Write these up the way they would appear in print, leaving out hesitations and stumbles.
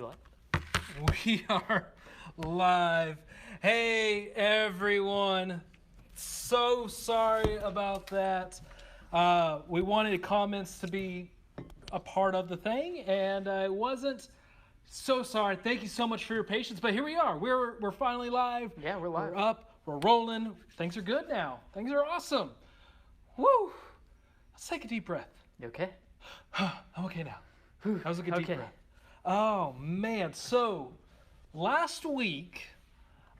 we live? We are live. Hey, everyone. So sorry about that. We wanted comments to be a part of the thing, and I wasn't. So sorry. Thank you so much for your patience, but here we are. We're finally live. Yeah, we're live. We're up. We're rolling. Things are good now. Things are awesome. Woo! Let's take a deep breath. You okay? I'm okay now. That was a good deep Okay. breath. Oh, man. So, last week,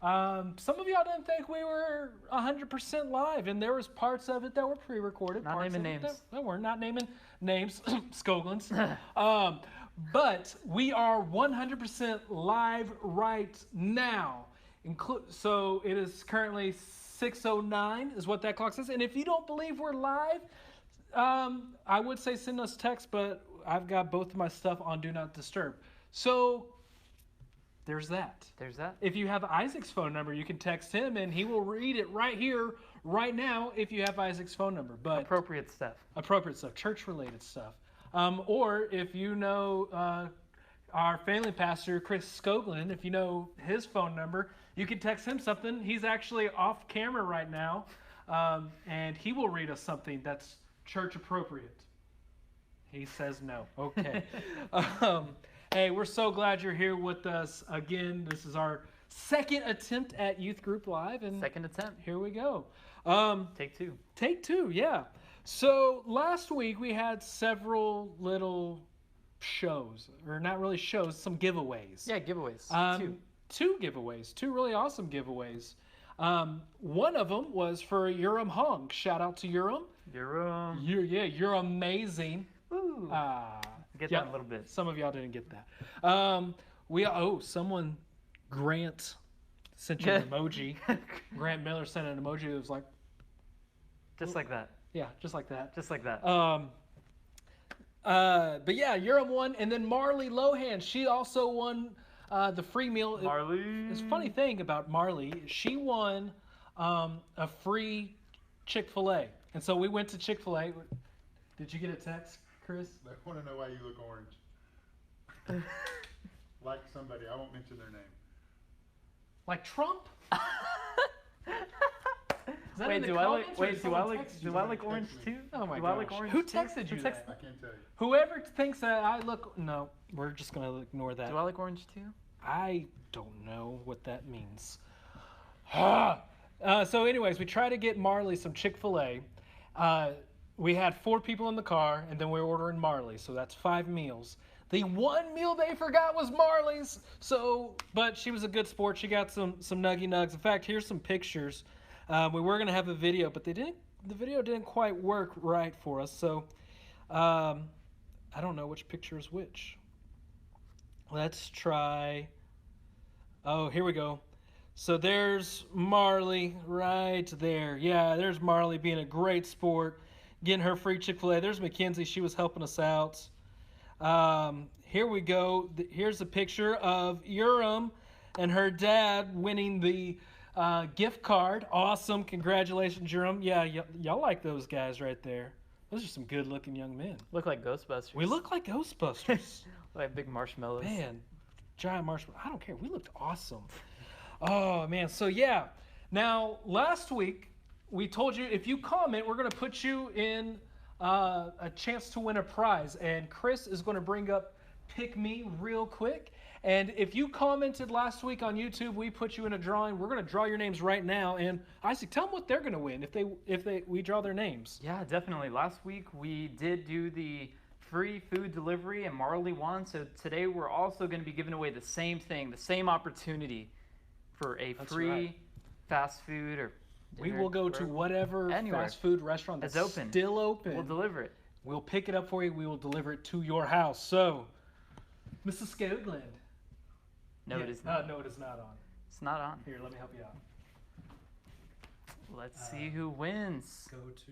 some of y'all didn't think we were 100% live, and there was parts of it that were pre-recorded. Not parts naming of it names. That we're not naming names, Skoglins. But we are 100% live right now. So, it is currently 6:09 is what that clock says. And if you don't believe we're live, I would say send us text, but I've got both of my stuff on Do Not Disturb. So there's that. There's that. If you have Isaac's phone number, you can text him, and he will read it right here, right now, if you have Isaac's phone number. But Appropriate stuff. appropriate stuff, church-related stuff. Or if you know our family pastor, Chris Skoglin, if you know his phone number, you can text him something. He's actually off camera right now, and he will read us something that's church appropriate. He says no. Okay. Hey, we're so glad you're here with us again. This is our second attempt at Youth Group Live, and Second attempt. here we go. Take two. Take two, yeah. So last week we had several little shows, or not really shows, some giveaways. Yeah, giveaways. Two giveaways, two really awesome giveaways. One of them was for Urim Hong. Shout out to Urim. You're amazing. Woo. Get Yeah, that in a little bit. Some of y'all didn't get that. Someone, Grant, sent you an emoji. Grant Miller sent an emoji that was like, Just like that. yeah, just like that. Just like that. But yeah, Urim won, and then Marley Lohan, she also won the free meal. Marley. It's a funny thing about Marley, she won a free Chick-fil-A, and so we went to Chick-fil-A. Did you get a text, Chris? They want to know why you look orange. Like somebody, I won't mention their name. Like Trump? Is that in Wait, the do I comments, like? or Wait, did do I someone like? text Do you? I like orange too? Oh my Do I like gosh. orange Who too? texted you Who that? I can't tell you. Whoever thinks that I look, no, we're just gonna ignore that. Do I like orange too? I don't know what that means. So anyways, we try to get Marley some Chick-fil-A. We had 4 people in the car, and then we were ordering Marley, so that's 5 meals. The one meal they forgot was Marley's. But she was a good sport. She got some nuggy nugs. In fact, here's some pictures. We were gonna have a video, but the video didn't quite work right for us. So I don't know which picture is which. Let's try. Oh, here we go. So there's Marley right there. Yeah, there's Marley being a great sport, getting her free Chick-fil-A. There's Mackenzie. She was helping us out. Here we go. Here's a picture of Urim and her dad winning the gift card. Awesome. Congratulations, Urim. Yeah, y'all like those guys right there. Those are some good-looking young men. Look like Ghostbusters. We look like Ghostbusters. Like big marshmallows. Man, giant marshmallow. I don't care. We looked awesome. Oh, man. So, yeah. Now, last week, we told you if you comment, we're going to put you in a chance to win a prize. And Chris is going to bring up Pick Me real quick. And if you commented last week on YouTube, we put you in a drawing. We're going to draw your names right now. And Isaac, tell them what they're going to win if we draw their names. Yeah, definitely. Last week we did do the free food delivery, and Marley won. So today we're also going to be giving away the same thing, the same opportunity for a free right. fast food or We dinner, will go to whatever Anywhere. fast food restaurant that's open. still open. We'll deliver it. We'll pick it up for you. We will deliver it to your house. So, Mrs. Skoglund. No, Yeah, it is not. No, it is not on. It's not on. Here, let me help you out. Let's see who wins. Go to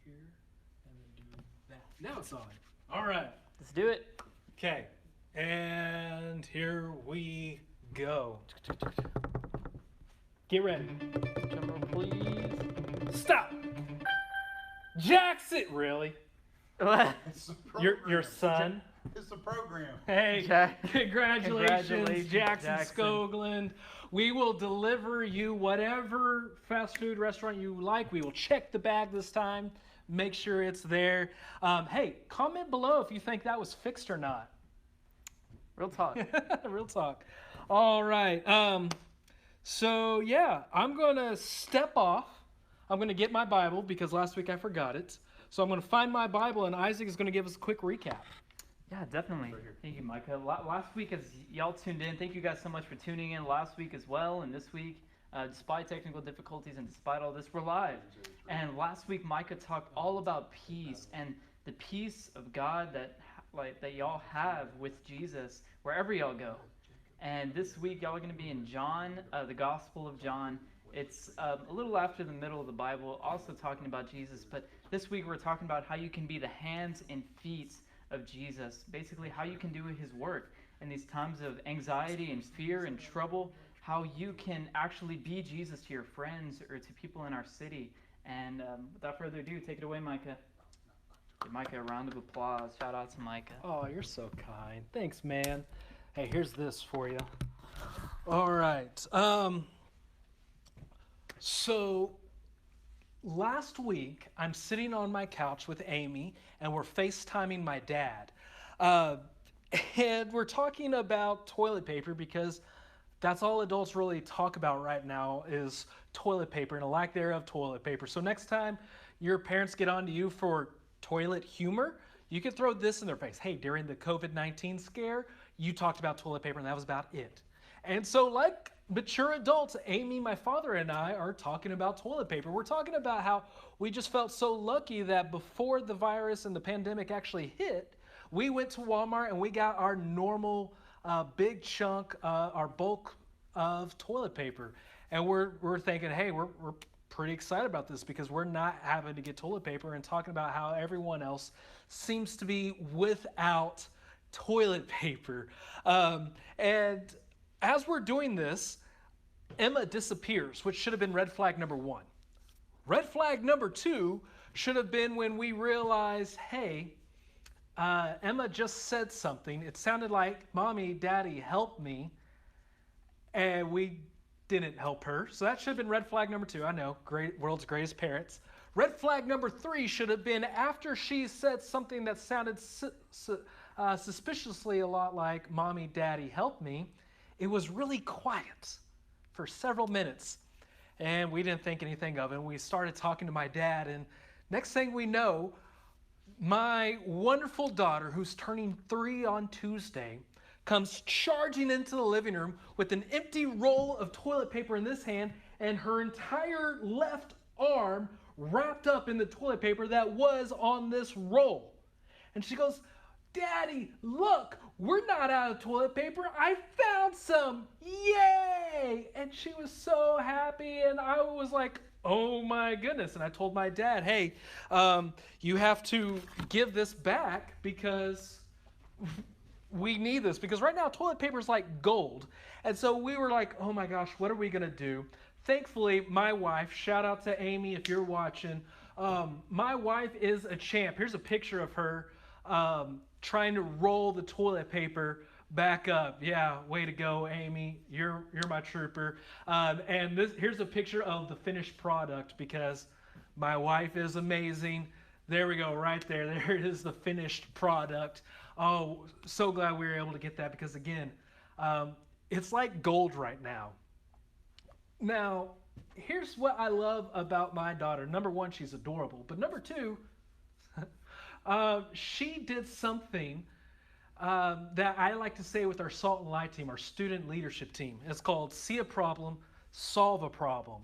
here and then do that. Now it's on. All right. Let's do it. Okay. And here we go. Get ready. Drum roll, please. Stop. Jackson. Really? What? It's the Your program. son? It's a program. Hey, Jack- congratulations, Congratulations, Jackson Jackson. Skoglund. We will deliver you whatever fast food restaurant you like. We will check the bag this time, make sure it's there. Hey, comment below if you think that was fixed or not. Real talk. Real talk. All right. So yeah, I'm gonna step off. I'm gonna get my Bible because last week I forgot it. So I'm gonna find my Bible, and Isaac is gonna give us a quick recap. Yeah, definitely. Right here. Thank you, Micah. Last week, as y'all tuned in, thank you guys so much for tuning in last week as well. And this week, despite technical difficulties and despite all this, we're live. And last week, Micah talked all about peace and the peace of God that y'all have with Jesus wherever y'all go. And this week, y'all are going to be in John, the Gospel of John. It's a little after the middle of the Bible, also talking about Jesus. But this week, we're talking about how you can be the hands and feet of Jesus, basically how you can do his work in these times of anxiety and fear and trouble, how you can actually be Jesus to your friends or to people in our city. And without further ado, take it away, Micah. Give Micah a round of applause. Shout out to Micah. Oh, you're so kind. Thanks, man. Hey, here's this for you. All right. So last week, I'm sitting on my couch with Amy, and we're FaceTiming my dad. And we're talking about toilet paper because that's all adults really talk about right now is toilet paper and a lack thereof toilet paper. So next time your parents get on to you for toilet humor, you could throw this in their face. Hey, during the COVID-19 scare, you talked about toilet paper and that was about it. And so like mature adults, Amy, my father, and I are talking about toilet paper. We're talking about how we just felt so lucky that before the virus and the pandemic actually hit, we went to Walmart and we got our normal big chunk, our bulk of toilet paper. And we're thinking, hey, we're pretty excited about this because we're not having to get toilet paper and talking about how everyone else seems to be without toilet paper. And as we're doing this, Emma disappears, which should have been red flag number 1. Red flag number 2 should have been when we realized, hey, Emma just said something. It sounded like, Mommy, Daddy, help me. And we didn't help her. So that should have been red flag number 2. I know, great, world's greatest parents. Red flag number 3 should have been after she said something that sounded suspiciously a lot like, Mommy, Daddy, help me. It was really quiet for several minutes. And we didn't think anything of it. And we started talking to my dad. And next thing we know, my wonderful daughter, who's turning 3 on Tuesday, comes charging into the living room with an empty roll of toilet paper in this hand and her entire left arm wrapped up in the toilet paper that was on this roll. And she goes, Daddy, look, we're not out of toilet paper. I found some. Yay! And she was so happy, and I was like, oh my goodness. And I told my dad, hey, you have to give this back because we need this. Because right now, toilet paper is like gold. And so we were like, oh my gosh, what are we going to do? Thankfully, my wife, shout out to Amy if you're watching, my wife is a champ. Here's a picture of her trying to roll the toilet paper back up. Yeah, way to go, Amy. You're my trooper. And here's a picture of the finished product because my wife is amazing. There we go, right there. There it is, the finished product. Oh, so glad we were able to get that because, again, it's like gold right now. Now, here's what I love about my daughter. Number 1, she's adorable. But number 2, she did something that I like to say with our Salt and Light team, our student leadership team. It's called See a Problem, Solve a Problem.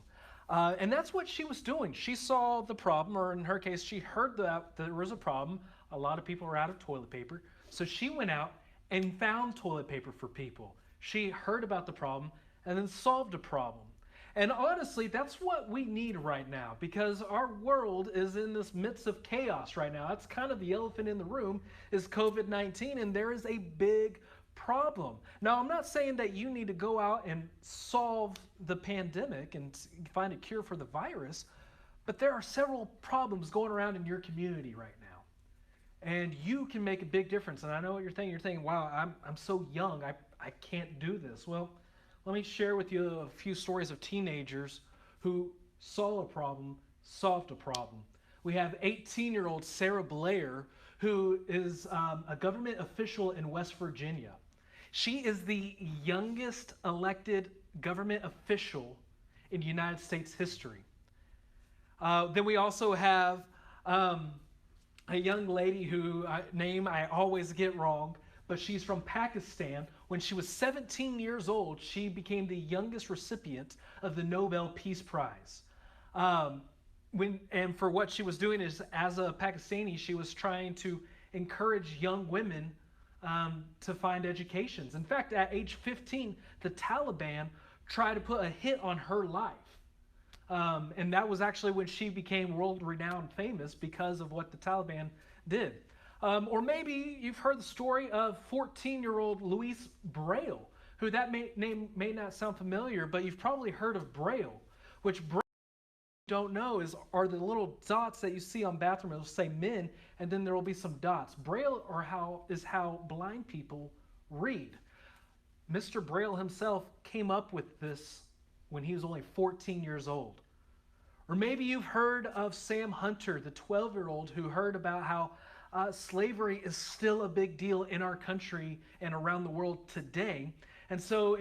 And that's what she was doing. She saw the problem, or in her case, she heard that there was a problem. A lot of people were out of toilet paper. So she went out and found toilet paper for people. She heard about the problem and then solved a problem. And honestly, that's what we need right now because our world is in this midst of chaos right now. That's kind of the elephant in the room is COVID-19, and there is a big problem. Now, I'm not saying that you need to go out and solve the pandemic and find a cure for the virus, but there are several problems going around in your community right now. And you can make a big difference. And I know what you're thinking. You're thinking, wow, I'm so young. I can't do this. Well, let me share with you a few stories of teenagers who saw a problem, solved a problem. We have 18-year-old Sarah Blair, who is a government official in West Virginia. She is the youngest elected government official in United States history. Then we also have a young lady who name I always get wrong, but she's from Pakistan. When she was 17 years old, she became the youngest recipient of the Nobel Peace Prize. And for what she was doing is, as a Pakistani, she was trying to encourage young women to find educations. In fact, at age 15, the Taliban tried to put a hit on her life. And that was actually when she became world-renowned famous because of what the Taliban did. Or maybe you've heard the story of 14-year-old Louise Braille, who that name may not sound familiar, but you've probably heard of Braille, which Braille, you don't know, are the little dots that you see on bathroom. It'll say men, and then there will be some dots. Braille is how blind people read. Mr. Braille himself came up with this when he was only 14 years old. Or maybe you've heard of Sam Hunter, the 12-year-old who heard about how slavery is still a big deal in our country and around the world today. And so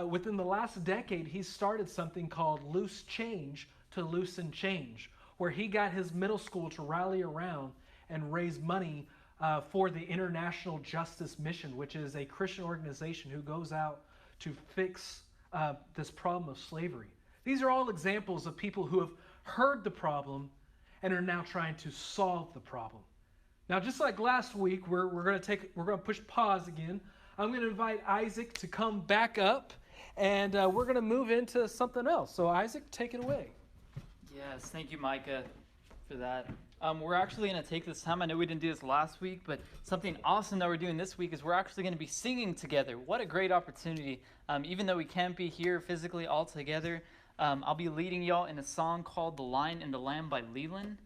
within the last decade, he started something called Loose Change to Loosen Change, where he got his middle school to rally around and raise money for the International Justice Mission, which is a Christian organization who goes out to fix this problem of slavery. These are all examples of people who have heard the problem and are now trying to solve the problem. Now, just like last week, we're going to push pause again. I'm going to invite Isaac to come back up, and we're going to move into something else. So, Isaac, take it away. Yes, thank you, Micah, for that. We're actually going to take this time. I know we didn't do this last week, but something awesome that we're doing this week is we're actually going to be singing together. What a great opportunity. Even though we can't be here physically all together, I'll be leading y'all in a song called The Lion and the Lamb by Leland.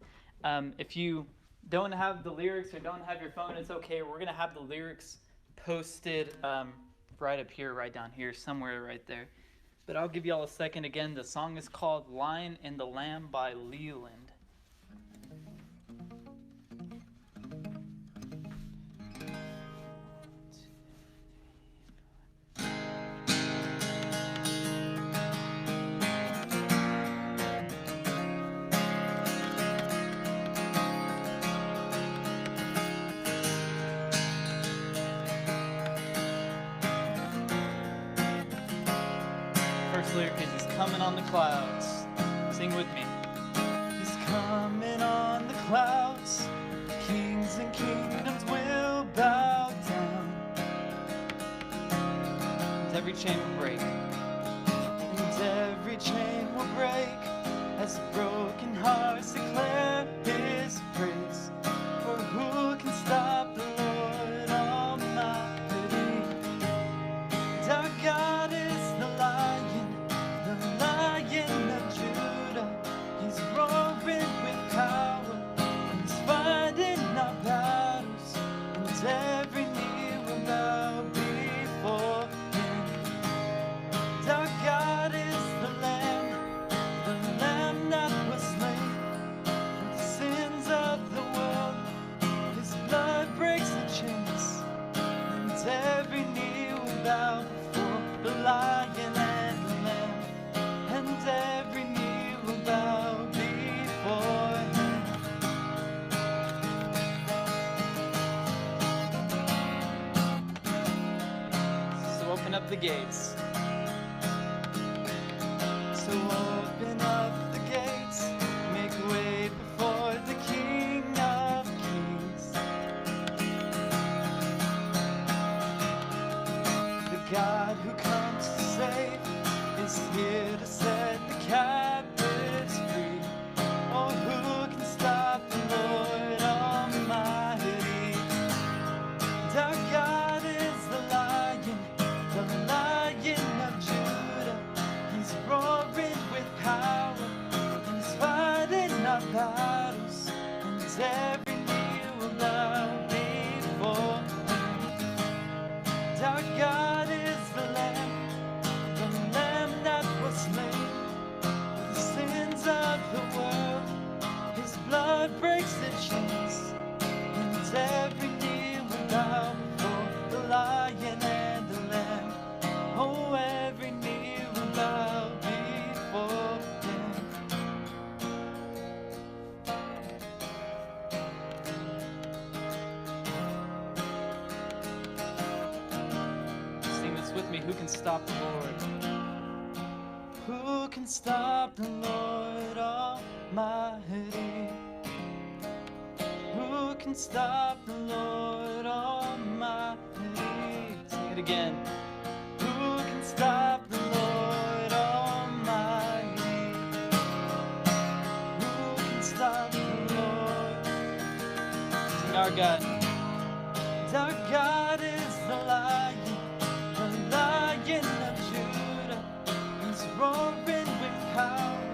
If you don't have the lyrics or don't have your phone, it's okay. We're going to have the lyrics posted right up here, right down here, somewhere right there. But I'll give y'all a second again. The song is called Lion and the Lamb by Leland. Lyric is he's coming on the clouds. Sing with me. He's coming on the clouds. Kings and kingdoms will bow down. And every chain will break. And every chain will break as broken hearts declare his praise. For who can stop the Lord Almighty? And our God is the Lion of Judah. He's roaring with power, and he's fighting our battles, and every knee will bow before him. And our God is the Lamb that was slain for the sins of the world. His blood breaks the chains, and every knee will bow before the Lion and the Lamb. And every knee will bow before him. So open up the gates. So open up the gates. Make way before the King of Kings. The God who comes to save is here to set the captives free. Oh, who can stop the Lord Almighty? And our God is the Lion of Judah. He's roaring with power, and he's fighting our battles, and every knee will bow Who can stop the Lord? Who can stop the Lord Almighty? Who can stop the Lord Almighty? Sing it again. Who can stop the Lord Almighty? Who can stop the Lord? Sing our God. Our God is the Lion of Judah. He's roaring with power.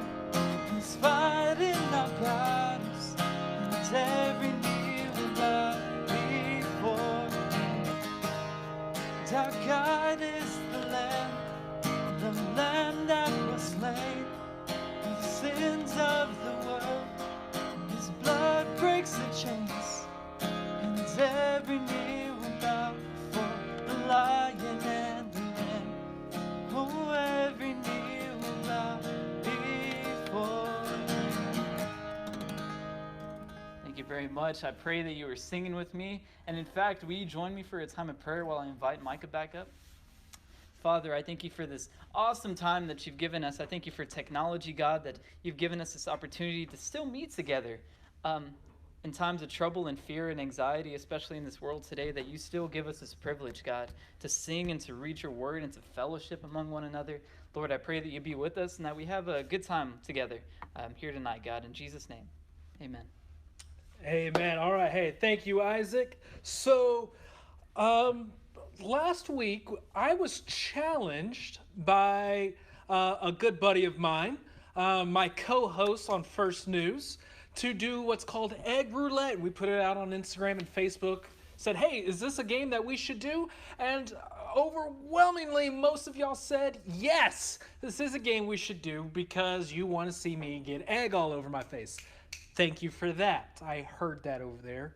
He's fighting our battles. And every knee will bow before him. And our God is the Lamb that was slain for the sins of the world. His blood breaks the chains, and every knee will bow before the Lion and the Lamb. Oh, every knee will bow before him. Thank you very much. I pray that you were singing with me. And in fact, will you join me for a time of prayer while I invite Micah back up? Father, I thank you for this awesome time that you've given us. I thank you for technology, God, that you've given us this opportunity to still meet together. In times of trouble and fear and anxiety, especially in this world today, that you still give us this privilege, God, to sing and to read your word and to fellowship among one another. Lord, I pray that you be with us and that we have a good time together here tonight, God. In Jesus' name, amen. Amen. All right. Hey, thank you, Isaac. So, last week, I was challenged by a good buddy of mine, my co-host on First News, to do what's called egg roulette. We put it out on Instagram and Facebook, said, hey, is this a game that we should do? And overwhelmingly, most of y'all said, yes, this is a game we should do because you want to see me get egg all over my face. Thank you for that. I heard that over there.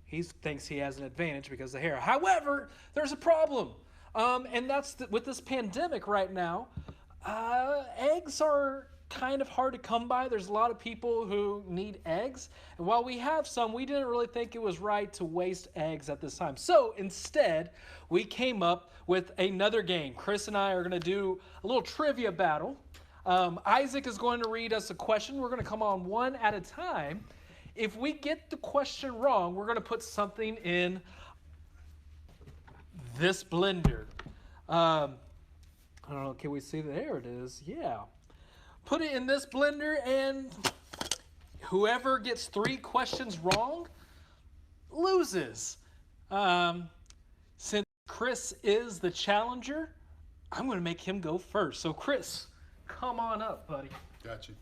He thinks he has an advantage because of the hair. However, there's a problem. And that's with this pandemic right now, eggs are kind of hard to come by. There's a lot of people who need eggs. And while we have some, we didn't really think it was right to waste eggs at this time. So instead, we came up with another game. Chris and I are going to do a little trivia battle. Isaac is going to read us a question. We're going to come on one at a time. If we get the question wrong, we're going to put something in this blender. I don't know. Can we see? There it is. Yeah. Put it in this blender, and whoever gets 3 questions wrong loses. Since Chris is the challenger, I'm going to make him go first. So, Chris, come on up, buddy. Got you.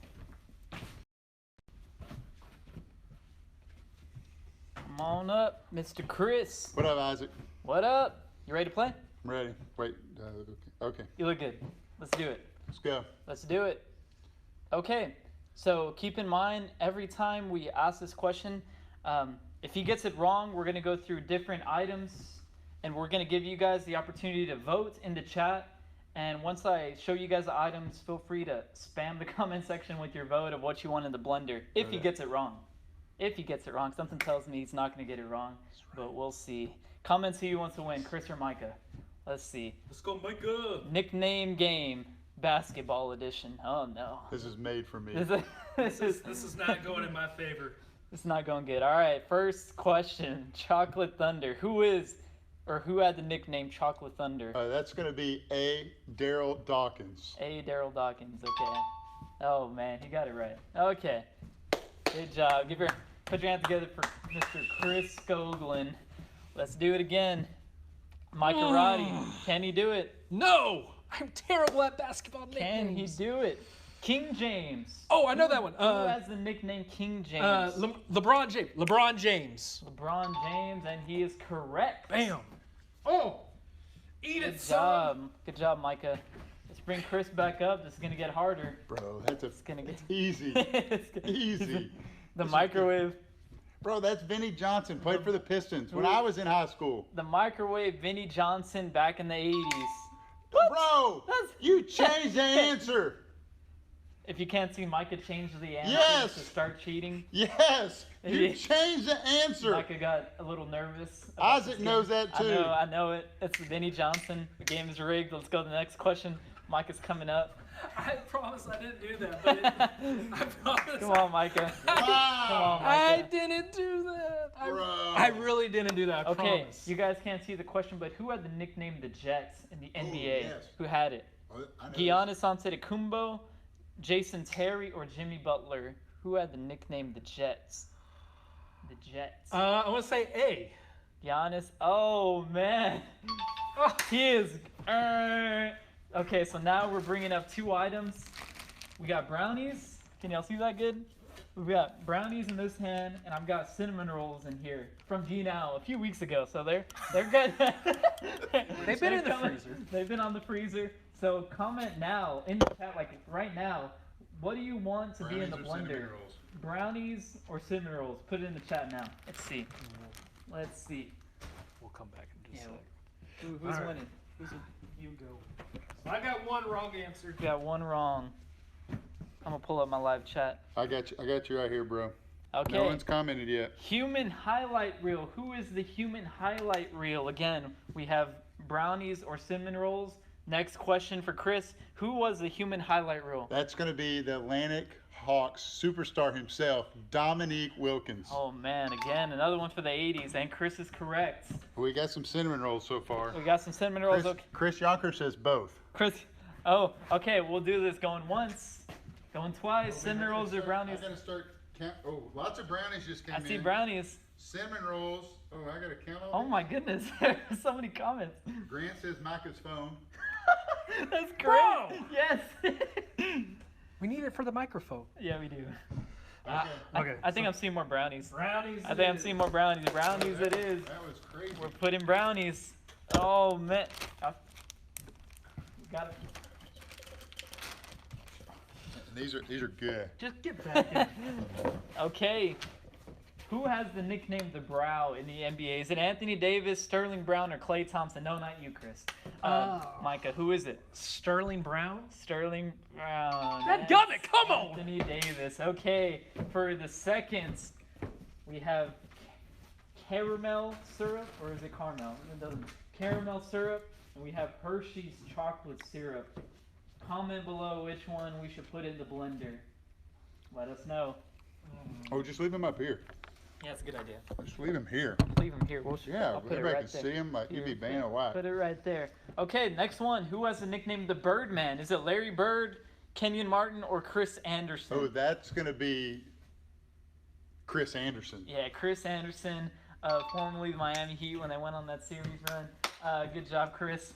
Come on up, Mr. Chris. What up, Isaac? What up? You ready to play? I'm ready. Wait. Okay. You look good. Let's do it. Let's go. Let's do it. Okay, so keep in mind, every time we ask this question, if he gets it wrong, we're going to go through different items, and we're going to give you guys the opportunity to vote in the chat. And once I show you guys the items, feel free to spam the comment section with your vote of what you want in the blender, if he gets it wrong. If he gets it wrong. Something tells me he's not going to get it wrong, but we'll see. Comments who wants to win, Chris or Micah. Let's see. Let's go, Micah. Nickname game. Basketball edition. Oh no. This is made for me. This is not going in my favor. It's not going good. All right, first question. Chocolate Thunder. Who had the nickname Chocolate Thunder? That's going to be A. Daryl Dawkins. A. Daryl Dawkins. Okay. Oh man, he got it right. Okay. Good job. Put your hands together for Mr. Chris Skoglin. Let's do it again. Micah Roddy. Can he do it? No! I'm terrible at basketball nicknames. Can he do it? King James. Oh, I know that one. Who has the nickname King James? LeBron James. LeBron James. LeBron James, and he is correct. Bam. Oh, eat it, son. Good job, Micah. Let's bring Chris back up. This is going to get harder. Bro, that's easy. Easy. The microwave. Bro, that's Vinnie Johnson. Played for the Pistons when I was in high school. The microwave Vinnie Johnson back in the 80s. Bro, you changed the answer. If you can't see, Micah changed the answer Yes! to start cheating. Yes! You Yeah. changed the answer. Micah got a little nervous. about Isaac this knows game. that too. I know it. It's Vinny Johnson. The game is rigged. Let's go to the next question. Micah's coming up. I promise I didn't do that, but I promise. Come on, Micah. Come on, Wow. I Micah. didn't do that. Bro. I really didn't do that. I Okay, promise. you guys can't see the question, but who had the nickname the Jets in the NBA? yes. Who had it? Oh, I know Giannis Antetokounmpo, Jason Terry, or Jimmy Butler? Who had the nickname the Jets? The Jets. I want to say A. Giannis. Oh man, he is. Okay, so now we're bringing up 2 items. We got brownies. Can y'all see that good? We've got brownies in this hand, and I've got cinnamon rolls in here from D-Now a few weeks ago. So they're good. They've been in the freezer. They've been on the freezer. So comment now in the chat, like right now, what do you want to be in the Brownies or cinnamon blender? rolls? Brownies or cinnamon rolls? Put it in the chat now. Let's see. Let's see. We'll come back in just a Yeah. second. Who's All right. winning? You go. So I got one wrong answer. You got one wrong. I'm gonna pull up my live chat. I got you right here, bro. Okay. No one's commented yet. Human highlight reel. Who is the human highlight reel? Again, we have brownies or cinnamon rolls. Next question for Chris. Who was the human highlight reel? That's going to be the Atlantic Hawks superstar himself, Dominique Wilkins. Oh man, again, another one for the 80s, and Chris is correct. We got some cinnamon rolls so far. We got some cinnamon rolls. Chris, Okay. Chris Yonker says both. Chris, oh, okay, we'll do this going once, going twice. Cinnamon rolls or brownies? I got to start count. Oh, lots of brownies just came I in. see brownies. Cinnamon rolls. Oh, I got to count all Oh these? my goodness, there's so many comments. Grant says Micah's phone. That's great. Bro! Yes. We need it for the microphone. Yeah, we do. Okay. I think I'm seeing more brownies. Brownies. I think I'm seeing more brownies. Brownies it is. That was crazy. We're putting brownies. Oh man. Got it. These are good. Just get back in. Okay. Who has the nickname the Brow in the NBA? Is it Anthony Davis, Sterling Brown, or Klay Thompson? No, not you, Chris. Micah, who is it? Sterling Brown. Sterling Brown. That gun it, come on! Anthony Davis. Okay, for the seconds, we have caramel syrup, or is it caramel? It doesn't. Caramel syrup, and we have Hershey's chocolate syrup. Comment below which one we should put in the blender. Let us know. Oh, just leave him up here. Yeah, that's a good idea. Just leave him here. Leave him here. Yeah, I'll put it everybody right can there. see him. Like you'd be Here, banging a white. Put it right there. Okay, next one. Who has the nickname the Birdman? Is it Larry Bird, Kenyon Martin, or Chris Anderson? Oh, that's gonna be Chris Anderson. Yeah, Chris Anderson, formerly the Miami Heat when they went on that series run. Good job, Chris.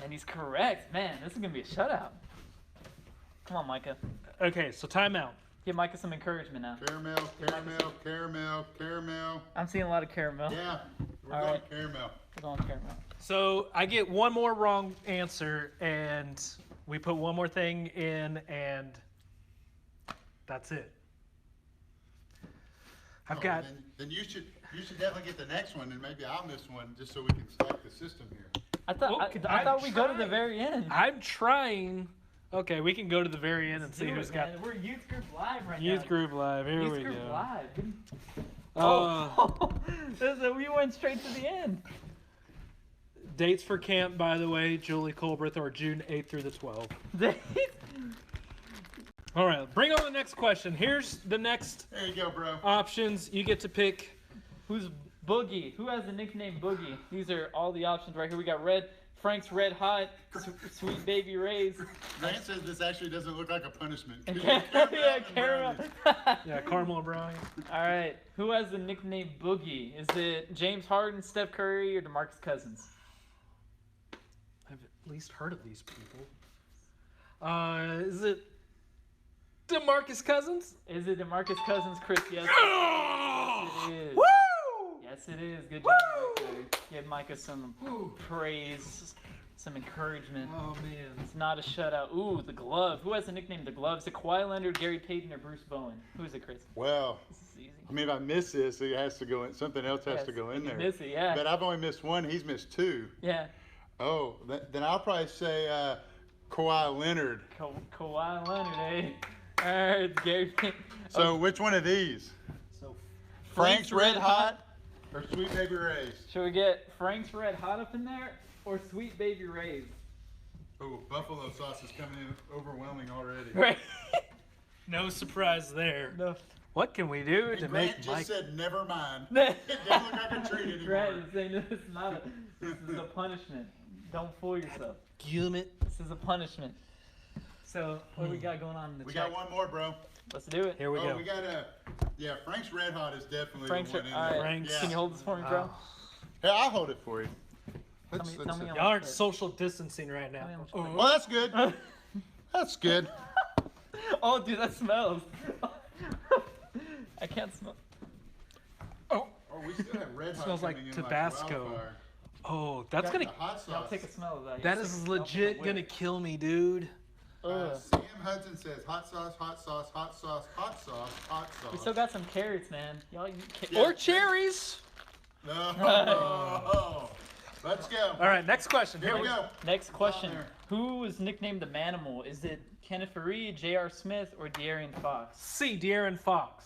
And he's correct. Man, this is going to be a shutout. Come on, Micah. Okay, so timeout. Give Micah some encouragement now. Caramel, caramel, caramel, caramel. I'm seeing a lot of caramel. Yeah, we're All going right. caramel. We're going caramel. So I get one more wrong answer, and we put one more thing in, and that's it. I've got. Then you should definitely get the next one, and maybe I'll miss one just so we can select the system here. I thought I thought we go to the very end. I'm trying. Okay, we can go to the very end and Let's see do who's it, got man. We're youth group live right now. youth group live. Here Youth we group go. live. Oh, We went straight to the end. dates for camp, by the way, Julie Colbreth, are June 8th through the 12th. All right, bring on the next question. Here's the next There you go, bro. options. You get to pick. Who's Boogie? Who has the nickname Boogie? These are all the options right here. We got Frank's Red Hot, Sweet Baby Ray's. Grant says this actually doesn't look like a punishment. Yeah, caramel. Yeah, caramel and brownie. All right. Who has the nickname Boogie? Is it James Harden, Steph Curry, or DeMarcus Cousins? I've at least heard of these people. Is it DeMarcus Cousins? Is it DeMarcus Cousins, Chris? Yes, it is. Woo! Yes, it is. Good job. Woo! Right there. Give Micah some praise, some encouragement. Oh man. It's not a shutout. Ooh, the glove. Who has the nickname the glove? Is it Kawhi Leonard, Gary Payton, or Bruce Bowen? Who is it, Chris? Well, This is easy. I mean, if I miss this, it has to go in. Something else has Yes, to go in you there. miss it, yeah. But I've only missed one. He's missed two. Yeah. Oh, then I'll probably say Kawhi Leonard. Kawhi Leonard, eh? Alright, Gary. So which one of these? So Frank's Red Hot or Sweet Baby Ray's? Should we get Frank's Red Hot up in there or Sweet Baby Ray's? Oh, buffalo sauce is coming in overwhelming already. Right. no surprise there. No. What can we do And to Grant make just Mike? said, never mind. It doesn't look like a treat anymore. Grant is saying this is not a. This is a punishment. Don't fool yourself. Gumit. This is a punishment. So what do we got going on in the We chat? got one more, bro. Let's do it. Here we go. We got yeah, Frank's Red Hot is definitely Frank's. the one in All there. right. Frank's. Yeah. Can you hold this for me, bro? Hey, I'll hold it for you. Tell me how Y'all aren't much it- social distancing right now. Tell me how much Oh. Well, that's good. That's good. Oh, dude, that smells. I can't smell. Oh, we still have Red Hot Smells like coming in Tabasco. wildfire. Oh, that's The gonna. hot I'll sauce. take a smell of that. That You is smell legit the gonna whip. kill me, dude. Ugh. Sam Hudson says hot sauce, hot sauce, hot sauce, hot sauce, hot sauce. We still got some carrots, man. Y'all eat Yeah. Or cherries. No. Let's go. All right, next question. Here we go. Next question. there. Who was nicknamed the Manimal? Is it Kenneth Fareed, J.R. Smith, or De'Aaron Fox? C. De'Aaron Fox.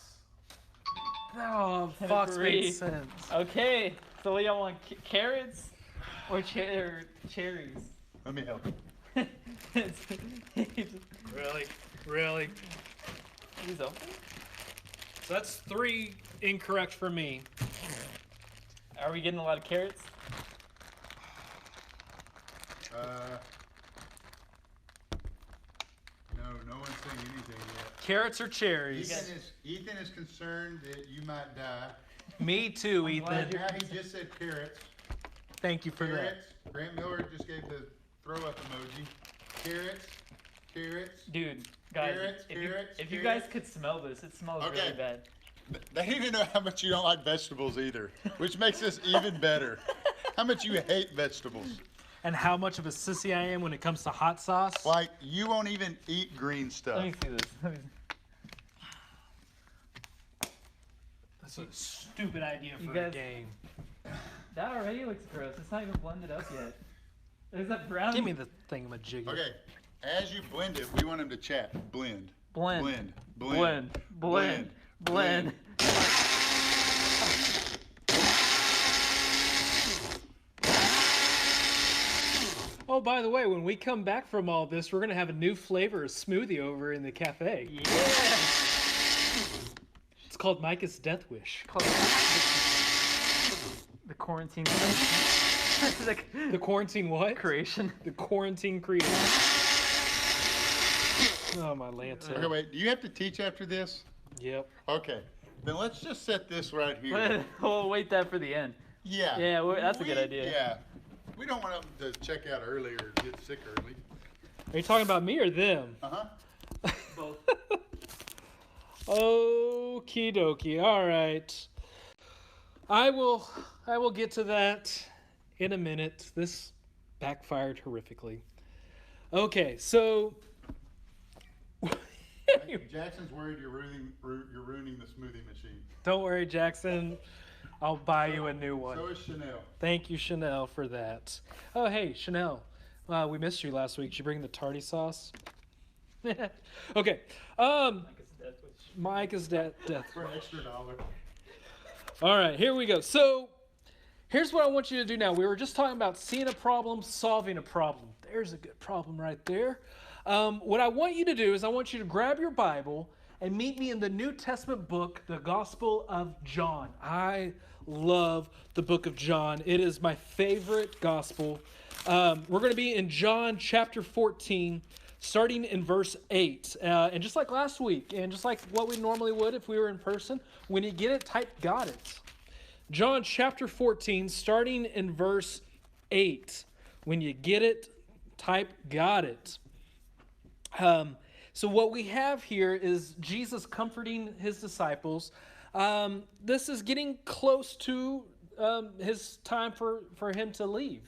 Oh, Kenneth Fox made Fareed. sense. Okay, so what y'all want, carrots or cherries? Let me help. Really? Really? He's open. So that's 3 incorrect for me. Are we getting a lot of carrots? No one's saying anything yet. Carrots or cherries? Ethan is concerned that you might die. Me too, I'm glad Ethan. Now he just said carrots. Thank you for that. Carrots. Grant Miller just gave the throw up emoji. Carrots. Carrots. Dude, guys, Carrots, if you carrots. guys could smell this, it smells Okay. really bad. They need to know how much you don't like vegetables either, which makes this even better. How much you hate vegetables. And how much of a sissy I am when it comes to hot sauce. Like, you won't even eat green Let stuff. me see this. Let me see. That's a stupid idea You for a guys- game. That already looks gross. It's not even blended up yet. There's that brown. Give me the thingamajigger. Okay, as you blend it, we want them to chat. Blend. Blend. Blend. Blend. Blend. Blend. Oh, by the way, when we come back from all this, we're gonna have a new flavor of smoothie over in the cafe. Yeah. It's called Micah's Death Wish. The quarantine. The quarantine what? creation. The quarantine creation. Oh my Lanta. Okay, wait, do you have to teach after this? Yep. Okay, then let's just set this right here. We'll wait that for the end. Yeah. Yeah, that's a good idea. Yeah. We don't want them to check out early or get sick early. Are you talking about me or them? Uh-huh. Both. Okie dokie. All right. I will get to that in a minute. This backfired horrifically. Okay, so Jackson's worried you're ruining the smoothie machine. don't worry, Jackson. I'll buy you a new one. So is Chanel. Thank you, Chanel, for that. Oh, hey, Chanel. We missed you last week. Did you bring the tardy sauce? Okay. Micah's death. For an extra $1. All right, here we go. So, here's what I want you to do now. We were just talking about seeing a problem, solving a problem. There's a good problem right there. What I want you to do is I want you to grab your Bible and meet me in the New Testament book, the Gospel of John. I love the book of John. It is my favorite gospel. We're going to be in John chapter 14, starting in verse 8. And just like last week, and just like what we normally would if we were in person, when you get it, type got it. John chapter 14, starting in verse 8. When you get it, type got it. So what we have here is Jesus comforting his disciples. This is getting close to his time for him to leave.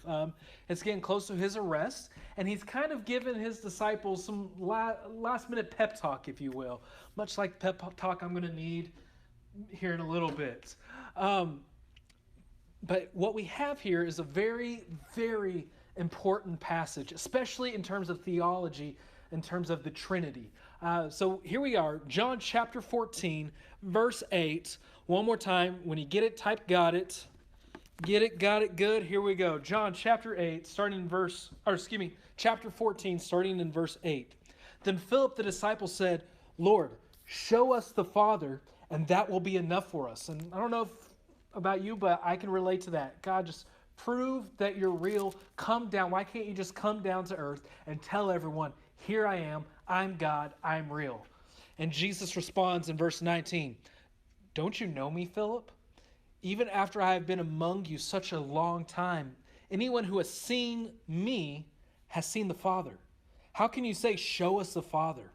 It's getting close to his arrest, and he's kind of given his disciples some last-minute pep talk, if you will, much like the pep talk I'm going to need here in a little bit. But what we have here is a very, very important passage, especially in terms of theology, in terms of the Trinity. So here we are, John chapter 14, verse 8. One more time. When you get it, type got it. Get it, got it, good. Here we go. John chapter 8, chapter 14, starting in verse 8. Then Philip the disciple said, Lord, show us the Father, and that will be enough for us. And I don't know about you, but I can relate to that. God, just prove that you're real. Come down. Why can't you just come down to earth and tell everyone, here I am, I'm God, I'm real. And Jesus responds in verse 19, don't you know me, Philip? Even after I have been among you such a long time, anyone who has seen me has seen the Father. How can you say, show us the Father?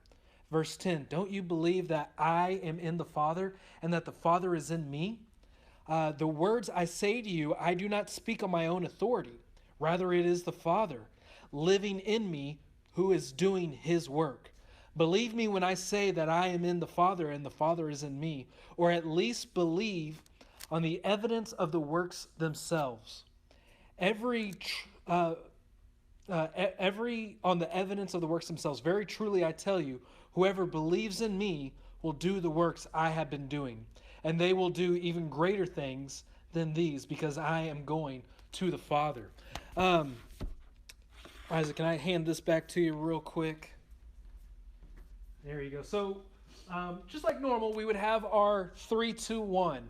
Verse 10, don't you believe that I am in the Father and that the Father is in me? The words I say to you, I do not speak on my own authority. Rather, it is the Father living in me who is doing his work. Believe me when I say that I am in the Father and the Father is in me, or at least believe on the evidence of the works themselves. On the evidence of the works themselves. Very truly I tell you, whoever believes in me will do the works I have been doing, and they will do even greater things than these, because I am going to the Father. Isaac, can I hand this back to you real quick? There you go. So, just like normal, we would have our 3, 2, 1.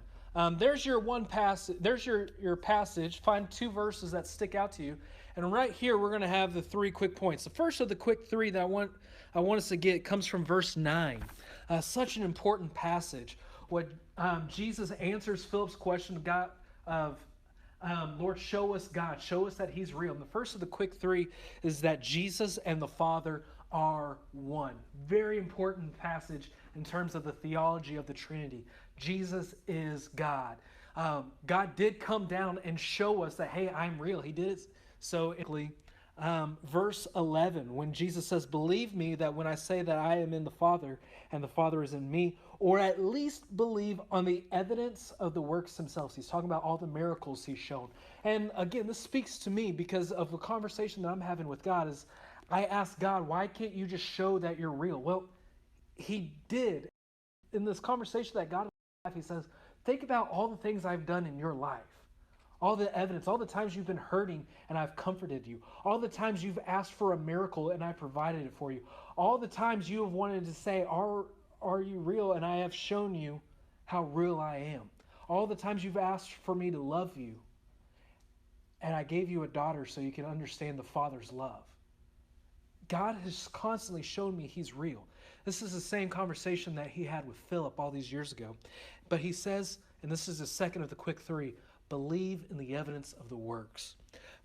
There's your one passage. There's your passage. Find 2 verses that stick out to you, and right here we're going to have the 3 quick points. The first of the quick 3 that I want us to get comes from verse 9. Such an important passage. What Jesus answers Philip's question of Lord, show us God, show us that He's real. And the first of the quick 3 is that Jesus and the Father are one. Very important passage in terms of the theology of the Trinity. Jesus is God. God did come down and show us that, hey, I'm real. He did it so verse 11, when Jesus says, believe me that when I say that I am in the Father and the Father is in me, or at least believe on the evidence of the works themselves. He's talking about all the miracles he's shown. And again, this speaks to me because of the conversation that I'm having with God. Is I ask God, why can't you just show that you're real? Well, he did. In this conversation that God has, he says, think about all the things I've done in your life. All the evidence, all the times you've been hurting and I've comforted you. All the times you've asked for a miracle and I provided it for you. All the times you have wanted to say, are you real? And I have shown you how real I am. All the times you've asked for me to love you and I gave you a daughter so you can understand the Father's love. God has constantly shown me He's real. This is the same conversation that he had with Philip all these years ago. But he says, and this is the second of the quick 3, believe in the evidence of the works.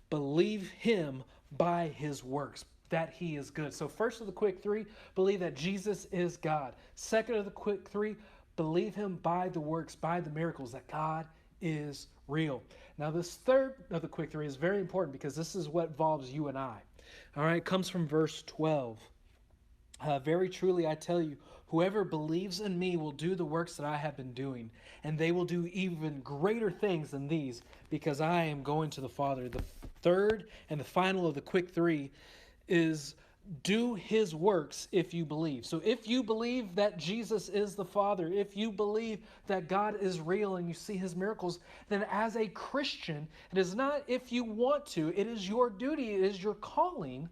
Believe him by his works, that he is good. So first of the quick 3, believe that Jesus is God. Second of the quick 3, believe him by the works, by the miracles, that God is real. Now this third of the quick 3 is very important because this is what involves you and I. All right, it comes from verse 12. Very truly I tell you, whoever believes in me will do the works that I have been doing, and they will do even greater things than these, because I am going to the Father. The third and the final of the quick 3 is do his works if you believe. So if you believe that Jesus is the Father, if you believe that God is real and you see his miracles, then as a Christian, it is not if you want to, it is your duty, it is your calling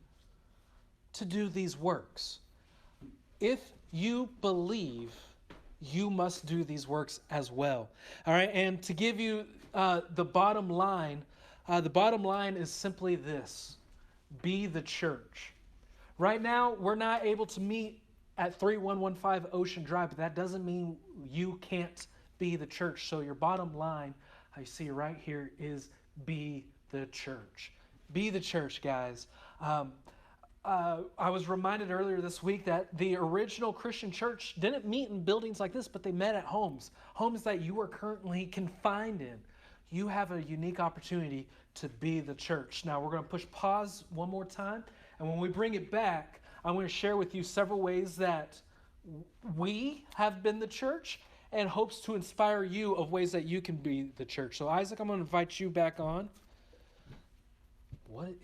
to do these works. If you believe, you must do these works as well. All right, and to give you the bottom line is simply this: be the church. Right now, we're not able to meet at 3115 Ocean Drive, but that doesn't mean you can't be the church. So your bottom line, I see right here, is be the church. Be the church, guys. I was reminded earlier this week that the original Christian church didn't meet in buildings like this, but they met at homes that you are currently confined in. You have a unique opportunity to be the church. Now, we're going to push pause one more time, and when we bring it back, I'm going to share with you several ways that we have been the church and hopes to inspire you of ways that you can be the church. So, Isaac, I'm going to invite you back on.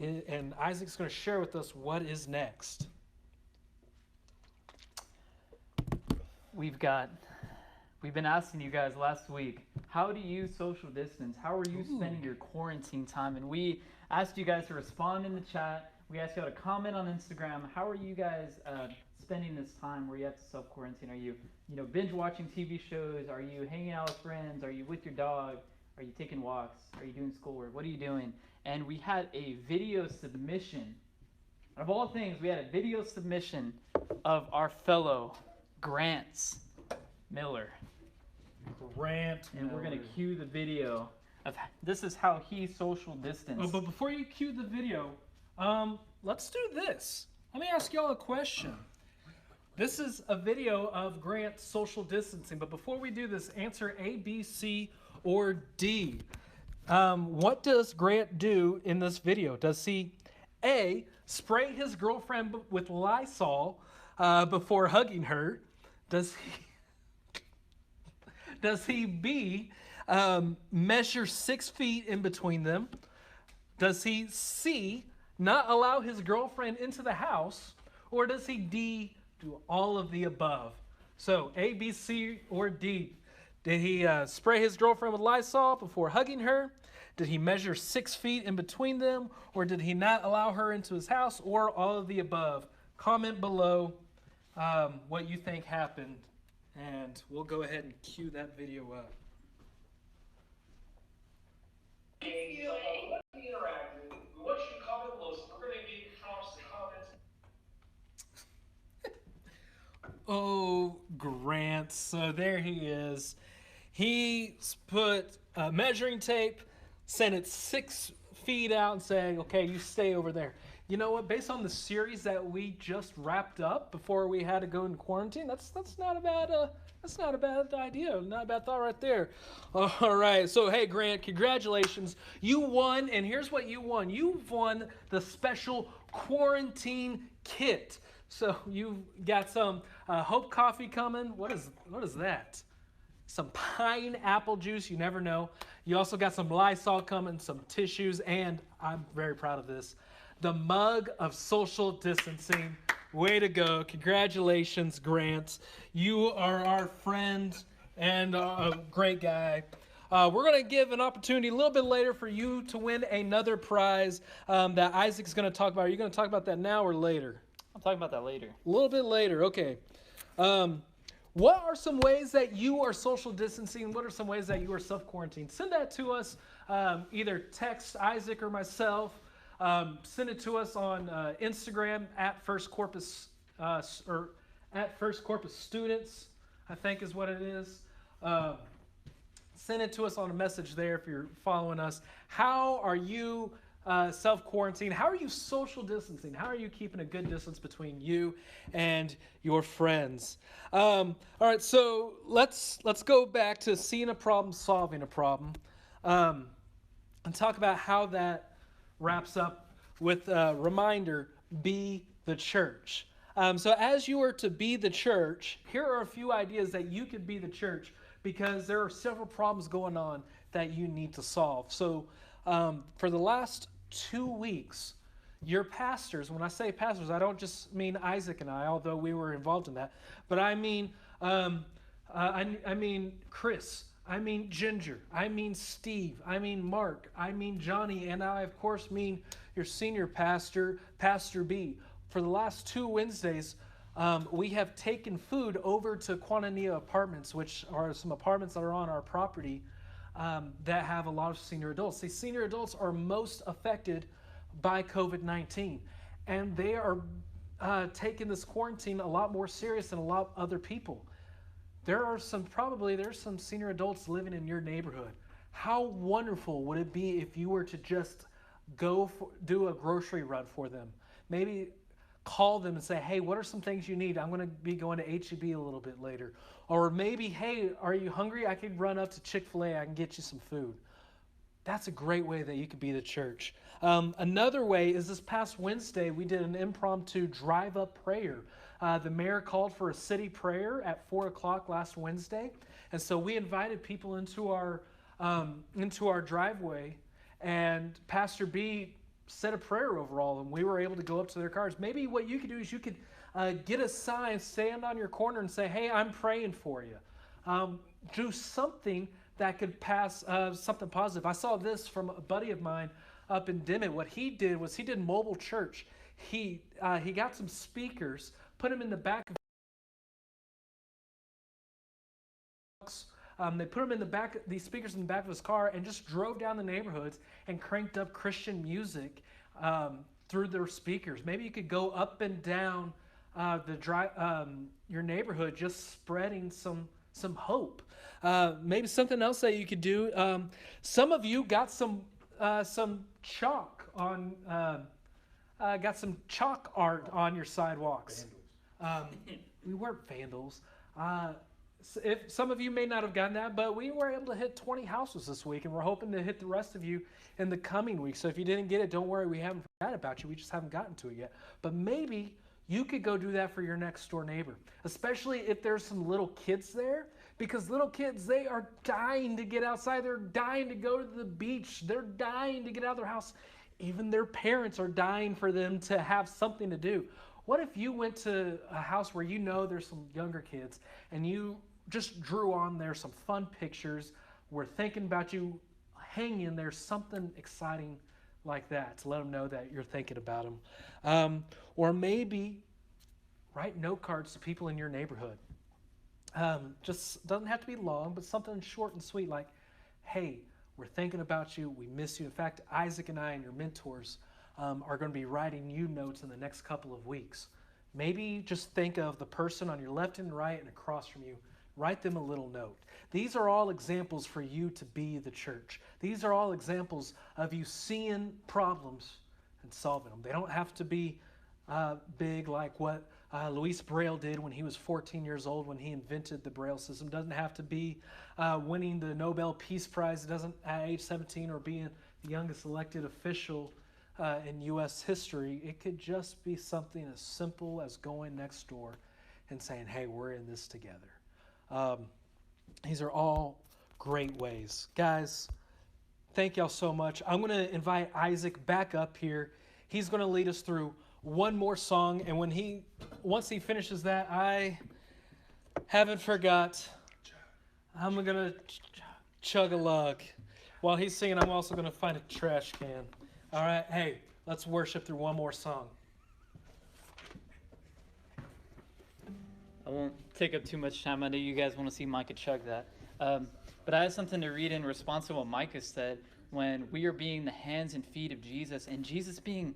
And Isaac's going to share with us what is next. We've been asking you guys last week, how do you social distance? How are you spending your quarantine time? And we asked you guys to respond in the chat. We asked you all to comment on Instagram. How are you guys spending this time where you have to self-quarantine? Are you, binge watching TV shows? Are you hanging out with friends? Are you with your dog? Are you taking walks? Are you doing schoolwork? What are you doing? And we had a video submission. Of all things, we had a video submission of our fellow Grant Miller. And we're going to cue the video of this is how he social distanced. Oh, but before you cue the video, let's do this. Let me ask y'all a question. This is a video of Grant social distancing, but before we do this, answer A, B, C, or D. What does Grant do in this video? Does he, A, spray his girlfriend with Lysol before hugging her? Does he B, measure 6 feet in between them? Does he C, not allow his girlfriend into the house? Or does he D, do all of the above? So A, B, C, or D. Did he spray his girlfriend with Lysol before hugging her? Did he measure 6 feet in between them? Or did he not allow her into his house? Or all of the above? Comment below what you think happened. And we'll go ahead and cue that video up. Interactive. We want you to comment below, so we're going to give prompts to comment. Oh, Grant. So there he is. He put measuring tape, sent it 6 feet out and saying, okay, you stay over there. You know what? Based on the series that we just wrapped up before we had to go in quarantine, that's not a bad idea. Not a bad thought right there. All right. So hey, Grant, congratulations. You won, and here's what you won. You've won the special quarantine kit. So you've got some Hope coffee coming. What is that? Some pineapple juice. You never know. You also got some Lysol coming, some tissues, and I'm very proud of this, the mug of social distancing. Way to go. Congratulations, Grant. You are our friend and a great guy. We're going to give an opportunity a little bit later for you to win another prize that Isaac's going to talk about. Are you going to talk about that now or later? I'll talk about that later. A little bit later. Okay. What are some ways that you are social distancing? What are some ways that you are self-quarantined? Send that to us. Either text Isaac or myself. Send it to us on Instagram at First Corpus or at First Corpus Students, I think is what it is. Send it to us on a message there if you're following us. How are you self-quarantined? How are you social distancing? How are you keeping a good distance between you and your friends? All right, so let's go back to seeing a problem, solving a problem, and talk about how that wraps up with a reminder, be the church. So as you are to be the church, here are a few ideas that you could be the church because there are several problems going on that you need to solve. So for the last 2 weeks, your pastors, when I say pastors, I don't just mean Isaac and I, although we were involved in that, but I mean Chris, I mean Ginger, I mean Steve, I mean Mark, I mean Johnny, and I of course mean your senior pastor, Pastor B. For the last 2 Wednesdays, we have taken food over to Quanania Apartments, which are some apartments that are on our property that have a lot of senior adults. See, senior adults are most affected by COVID-19, and they are taking this quarantine a lot more serious than a lot of other people. There's some senior adults living in your neighborhood. How wonderful would it be if you were to just do a grocery run for them? Maybe call them and say, hey, what are some things you need? I'm going to be going to H-E-B a little bit later. Or maybe, hey, are you hungry? I could run up to Chick-fil-A. I can get you some food. That's a great way that you could be the church. Another way is this past Wednesday, we did an impromptu drive-up prayer. The mayor called for a city prayer at 4 o'clock last Wednesday. And so we invited people into our driveway. And Pastor B said a prayer over all of them. We were able to go up to their cars. Maybe what you could do is you could get a sign, stand on your corner and say, hey, I'm praying for you. Do something that could pass something positive. I saw this from a buddy of mine up in Dimmitt. What he did was he did mobile church. He got some speakers, put them in the back of they put them in the back, these speakers in the back of his car, and just drove down the neighborhoods and cranked up Christian music through their speakers. Maybe you could go up and down your neighborhood, just spreading some hope. Maybe something else that you could do. Some of you got some chalk on, got some chalk art on your sidewalks. We weren't vandals. If some of you may not have gotten that, but we were able to hit 20 houses this week, and we're hoping to hit the rest of you in the coming week. So if you didn't get it, don't worry, we haven't forgot about you. We just haven't gotten to it yet. But maybe you could go do that for your next door neighbor, especially if there's some little kids there, because little kids, they are dying to get outside. They're dying to go to the beach. They're dying to get out of their house. Even their parents are dying for them to have something to do. What if you went to a house where you know there's some younger kids and you just drew on there some fun pictures? We're thinking about you, hanging there, something exciting like that to let them know that you're thinking about them. Or maybe write note cards to people in your neighborhood. Just doesn't have to be long, but something short and sweet like, hey, we're thinking about you, we miss you. In fact, Isaac and I and your mentors are going to be writing you notes in the next couple of weeks. Maybe just think of the person on your left and right and across from you. Write them a little note. These are all examples for you to be the church. These are all examples of you seeing problems and solving them. They don't have to be big like what Louis Braille did when he was 14 years old when he invented the Braille system. It doesn't have to be winning the Nobel Peace Prize. It doesn't at age 17 or being the youngest elected official in U.S. history. It could just be something as simple as going next door and saying, hey, we're in this together. These are all great ways. Guys, thank y'all so much. I'm going to invite Isaac back up here. He's going to lead us through one more song, and once he finishes that, I haven't forgot. I'm going to chug a lug. While he's singing, I'm also going to find a trash can. All right, hey, let's worship through one more song. I won't take up too much time. I know you guys want to see Micah chug that. But I have something to read in response to what Micah said when we are being the hands and feet of Jesus, and Jesus being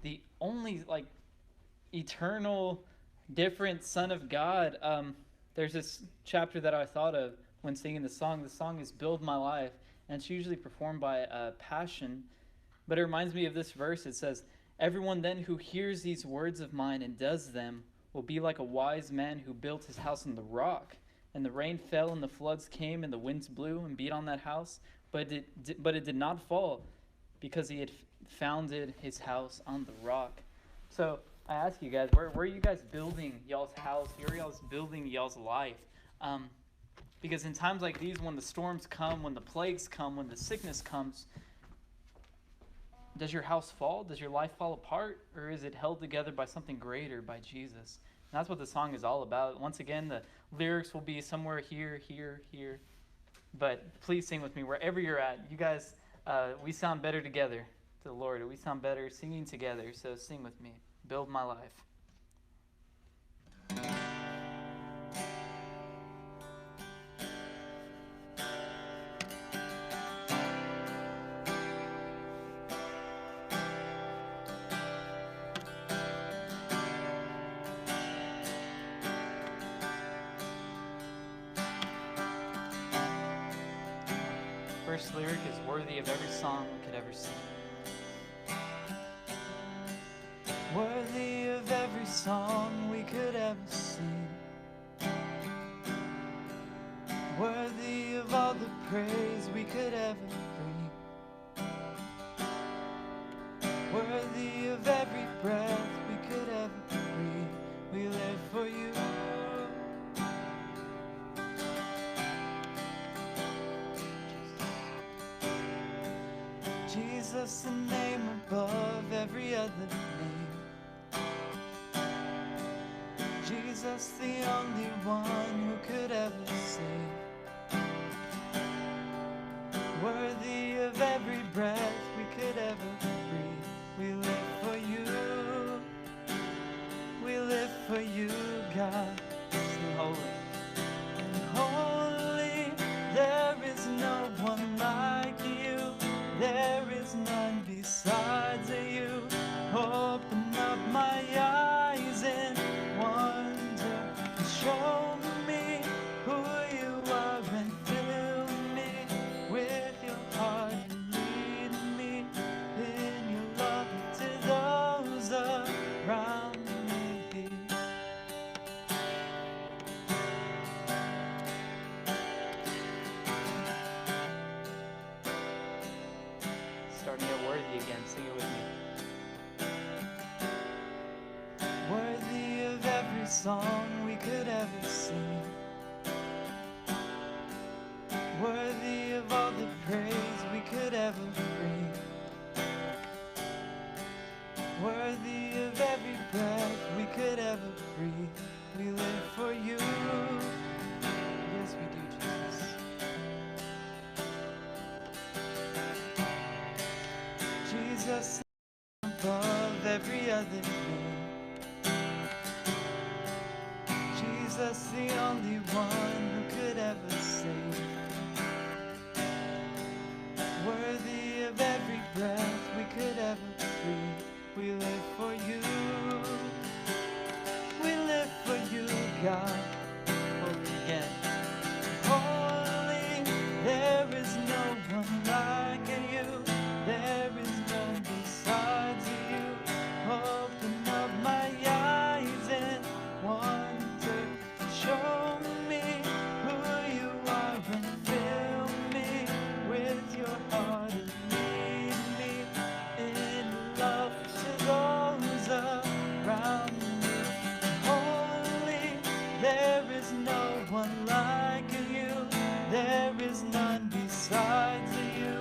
the only eternal, different Son of God. There's this chapter that I thought of when singing the song. The song is Build My Life, and it's usually performed by Passion. But it reminds me of this verse. It says, everyone then who hears these words of mine and does them will be like a wise man who built his house on the rock. And the rain fell and the floods came and the winds blew and beat on that house. But it did not fall because he had founded his house on the rock. So I ask you guys, where are you guys building y'all's house? Where are y'all's building y'all's life? Because in times like these, when the storms come, when the plagues come, when the sickness comes, does your house fall? Does your life fall apart? Or is it held together by something greater, by Jesus? And that's what the song is all about. Once again, the lyrics will be somewhere here, here, here. But please sing with me wherever you're at. You guys, we sound better together to the Lord. We sound better singing together. So sing with me. Build my life. First lyric is worthy of every song we could ever sing. Worthy of every song we could ever sing. Worthy of all the praise we could ever bring. Worthy of every breath we could ever breathe. We live for you. Jesus, the name above every other name. Jesus, the only one who could ever save. Worthy of every breath we could ever breathe. We live for you. We live for you, God. Sing holy. And holy, there is no one like you. There is none besides you. Open up my eyes in wonder and show me who you are and fill me with your heart and lead me in your love to those around me. Starting at worthy again. Sing it with me. Worthy of every song we could ever sing. Worthy of all the praise we could ever bring. Worthy of every breath we could ever breathe. We live for you. Yes, we do, Jesus. Jesus, above every other name. Jesus, the only one who could ever save. Worthy of every breath we could ever breathe. We live for you. We live for you, God. Holy again. Holy, there is no one like you. There is none besides you. Open up my eyes and wonder. Show me who you are and fill me with your heart and lead me in love to those around me. Holy, there is no one like you. There is none besides you.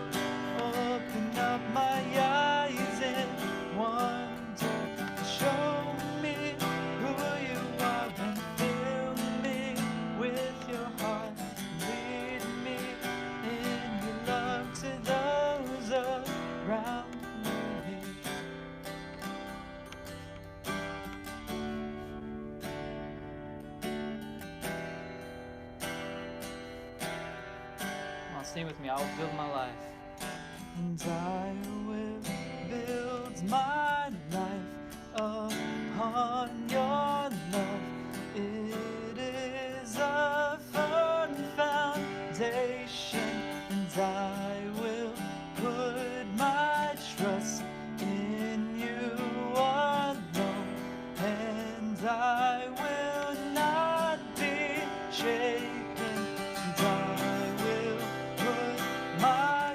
Open up my eyes and wonder. Show me who you are and fill me with your heart. Lead me in your love to those around me. Come on, sing with me. I will build my life. And I will build my life upon your love. It is a firm foundation, and I will put my trust in you alone, and I will not be shaken. And I will put my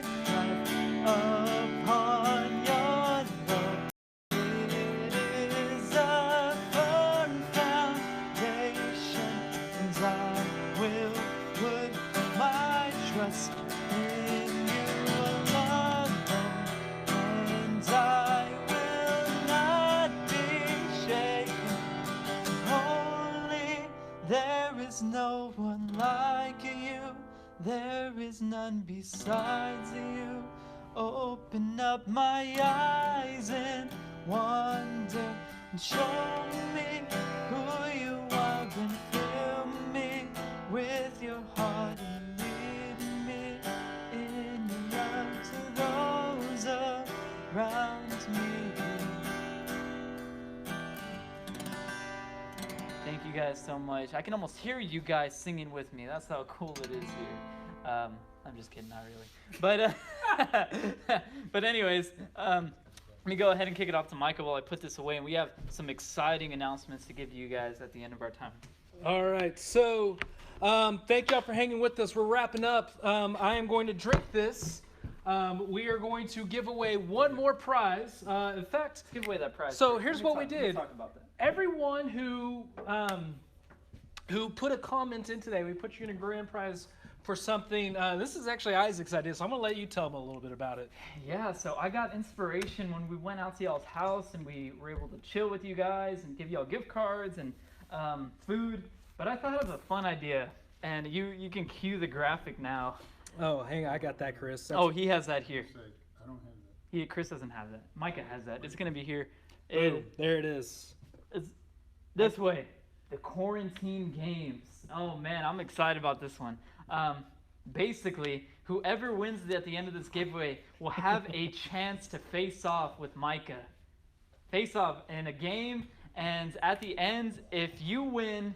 upon your love. It is a firm foundation, and I will put my trust in you alone, and I will not be shaken. Holy, there is no one like you. There is none besides you. Open up my eyes and wonder, and show me who you are and fill me with your heart and lead me in your love to those around me. Thank you guys so much. I can almost hear you guys singing with me. That's how cool it is here. I'm just kidding, not really. But anyways, let me go ahead and kick it off to Micah while I put this away. And we have some exciting announcements to give you guys at the end of our time. All right, so thank y'all for hanging with us. We're wrapping up. I am going to drink this. We are going to give away one more prize. In fact, Give away that prize. So first. here's Let me what we talk- let me did. Talk about that. everyone who put a comment in today, we put you in a grand prize for something. This is actually Isaac's idea, so I'm going to let you tell him a little bit about it. Yeah, so I got inspiration when we went out to y'all's house and we were able to chill with you guys and give y'all gift cards and food. But I thought of a fun idea, and you can cue the graphic now. Oh, hang on. I got that, Chris. Oh, he has that here. I don't have that. Chris doesn't have that. Micah has that. It's going to be here. Boom, there it is. It's this way. The quarantine games. Oh, man, I'm excited about this one. Basically, whoever wins at the end of this giveaway will have a chance to face off with Micah. Face off in a game, and at the end, if you win,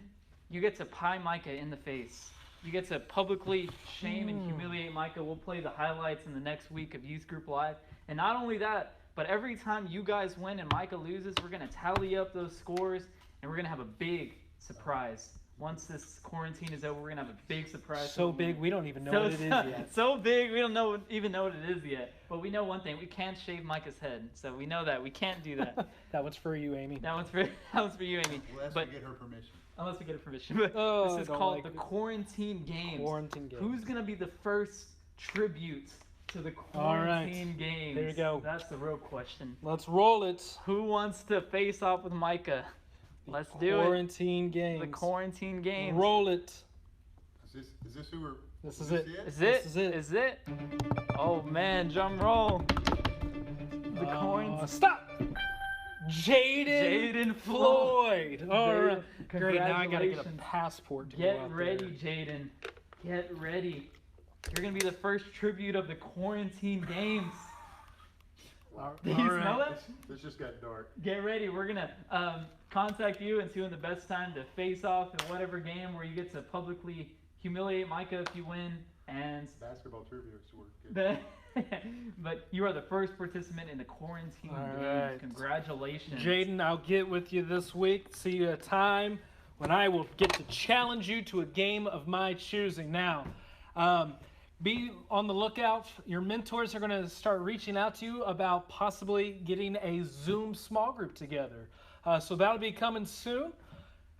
you get to pie Micah in the face. You get to publicly shame and humiliate Micah. We'll play the highlights in the next week of Youth Group Live. And not only that, but every time you guys win and Micah loses, we're going to tally up those scores, and we're going to have a big surprise. Once this quarantine is over, we're going to have a big surprise. So big, we don't even know what it is yet. So big, we don't even know what it is yet. But we know one thing, we can't shave Micah's head. So we know that. We can't do that. That one's for you, Amy. That one's for you, Amy. Unless But we get her permission. unless we get her permission. But Oh, this is I don't called like the this. Quarantine Games. Quarantine games. Who's going to be the first tribute to the All right. Quarantine Games? There you go. That's the real question. Let's roll it. Who wants to face off with Micah? Let's do it. Quarantine games. The Quarantine Games. Roll it. Is this who we're? This is it. Is it? This is it. Is it? Oh man, drum roll. The Quarantine. Stop. Jaden Floyd. All Jaden, right. Great. Now I gotta get a congratulations. passport to go Get out ready, Jaden. Get ready. You're gonna be the first tribute of the Quarantine Games. there. Do you All right. smell that? This just got dark. Get ready. We're gonna contact you and see when the best time to face off in whatever game where you get to publicly humiliate Micah if you win. And Basketball trivia is work. but you are the first participant in the Quarantine All Games. right. Congratulations. Jaden, I'll get with you this week. See you at a time when I will get to challenge you to a game of my choosing. Now, be on the lookout. Your mentors are going to start reaching out to you about possibly getting a Zoom small group together. So that'll be coming soon.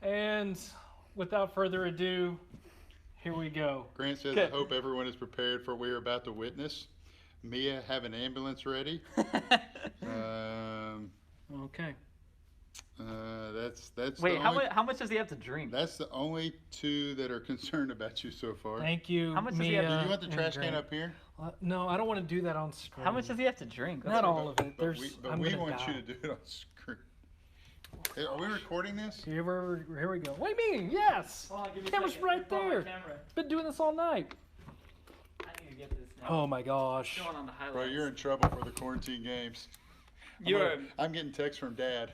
And without further ado, here we go. Grant says, I hope everyone is prepared for what we are about to witness. Mia, have an ambulance ready. Okay. That's Wait, the how only, much? How much does he have to drink? That's the only two that are concerned about you so far. Thank you, How much does he Mia. have Do you want the and trash can Grant. up here? No, I don't want to do that on screen. How much does he have to drink? Not all of it. But There's. but I'm we gonna want die. you to do it on screen. Hey, are we recording this? Here we go. What do you mean? Yes. Hold on, give me a Camera's second. right Let me pull my there. camera. Been doing this all night. I need to get this now. Oh my gosh. Going on the highlights. Bro, you're in trouble for the quarantine games. I'm getting texts from Dad.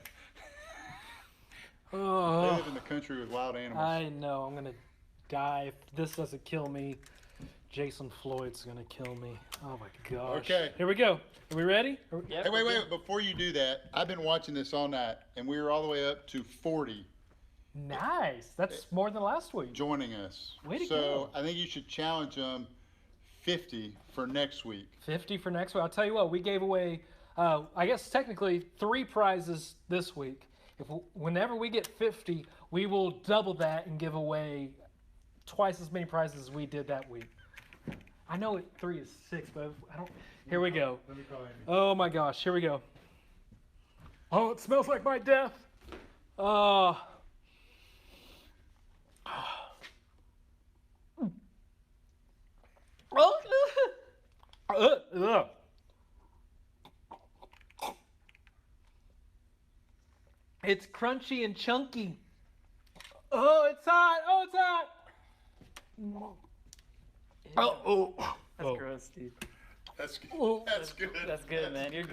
They Oh, live in the country with wild animals. I know. I'm gonna die if this doesn't kill me. Jason Floyd's gonna kill me. Oh my gosh. Okay. Here we go. Are we ready? Yep, Hey, we're wait. good. Before you do that, I've been watching this all night, and we were all the way up to 40 Nice. That's more than last week. joining us. Way to so go. I think you should challenge them 50 for next week. 50 for next week. I'll tell you what. We gave away, I guess technically 3 prizes this week. Whenever we get 50, we will double that and give away twice as many prizes as we did that week. I know 3 is 6, but I don't. Here we go. Let me call Amy. Oh my gosh, here we go. Oh, it smells like my death. Oh. Ugh. It's crunchy and chunky. Oh, it's hot. Oh, it's hot. Oh, oh. That's gross, dude. That's good. Oh. That's good. That's good, man. You're good.